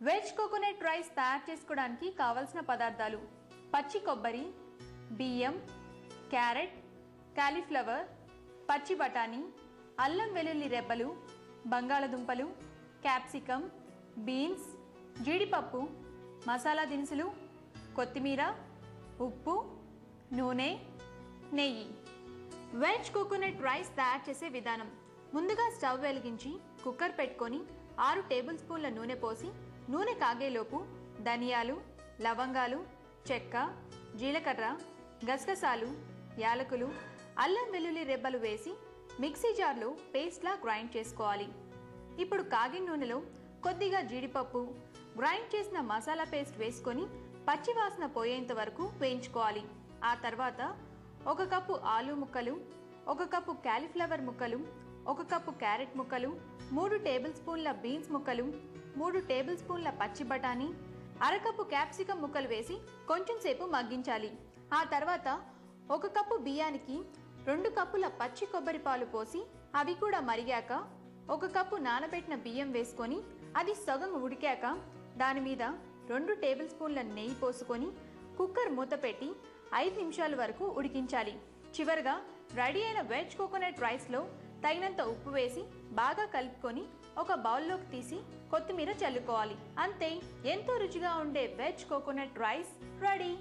Veg coconut rice తయారు చేసుకోవడానికి కావలసిన పదార్థాలు: పచ్చి కొబ్బరి, బియ్యం, క్యారెట్, కాలీఫ్లవర్, పచ్చి బఠానీ, అల్లం వెల్లుల్లి రెబ్బలు, బంగాళదుంపలు, క్యాప్సికమ్, బీన్స్, జీడిపప్పు, మసాలా దినుసులు, కొత్తిమీర, ఉప్పు, నూనె, నెయ్యి. వెజ్ కోకోనట్ రైస్ తయారు చేసే విధానం: ముందుగా స్టవ్ వెలిగించి కుక్కర్ పెట్టుకొని 6 టేబుల్ స్పూన్ల నూనె పోసి నూనె కాగేలోపు ధనియాలు, లవంగాలు, చెక్క, జీలకర్ర, గసగసాలు, యాలకులు, అల్లం వెల్లుల్లి రెబ్బలు వేసి మిక్సీ జార్లో పేస్ట్లా గ్రైండ్ చేసుకోవాలి. ఇప్పుడు కాగిన నూనెలో కొద్దిగా జీడిపప్పు, గ్రైండ్ చేసిన మసాలా పేస్ట్ వేసుకొని పచ్చివాసన పోయేంత వరకు వేయించుకోవాలి. ఆ తర్వాత 1 కప్పు ఆలు ముక్కలు, 1 కప్పు కాలీఫ్లవర్ ముక్కలు, 1 కప్పు క్యారెట్ ముక్కలు, 3 టేబుల్ స్పూన్ల బీన్స్ ముక్కలు, 3 టేబుల్ స్పూన్ల పచ్చి బఠానీ, అరకప్పు క్యాప్సికమ్ ముక్కలు వేసి కొంచెం సేపు మగ్గించాలి. ఆ తర్వాత 1 కప్పు బియ్యానికి 2 కప్పుల పచ్చి కొబ్బరి పాలు పోసి అవి కూడా మరిగాక 1 కప్పు నానబెట్టిన బియ్యం వేసుకొని అది సగం ఉడికాక దాని మీద 2 టేబుల్ స్పూన్ల నెయ్యి పోసుకొని కుక్కర్ మూత పెట్టి 5 నిమిషాల వరకు ఉడికించాలి. చివరగా రెడీ అయిన వెజ్ కోకోనట్ రైస్లో తగినంత ఉప్పు వేసి బాగా కలుపుకొని ఒక బౌల్లోకి తీసి కొత్తిమీర చల్లుకోవాలి. అంతే, ఎంతో రుచిగా ఉండే వెజ్ కోకోనట్ రైస్ రెడీ.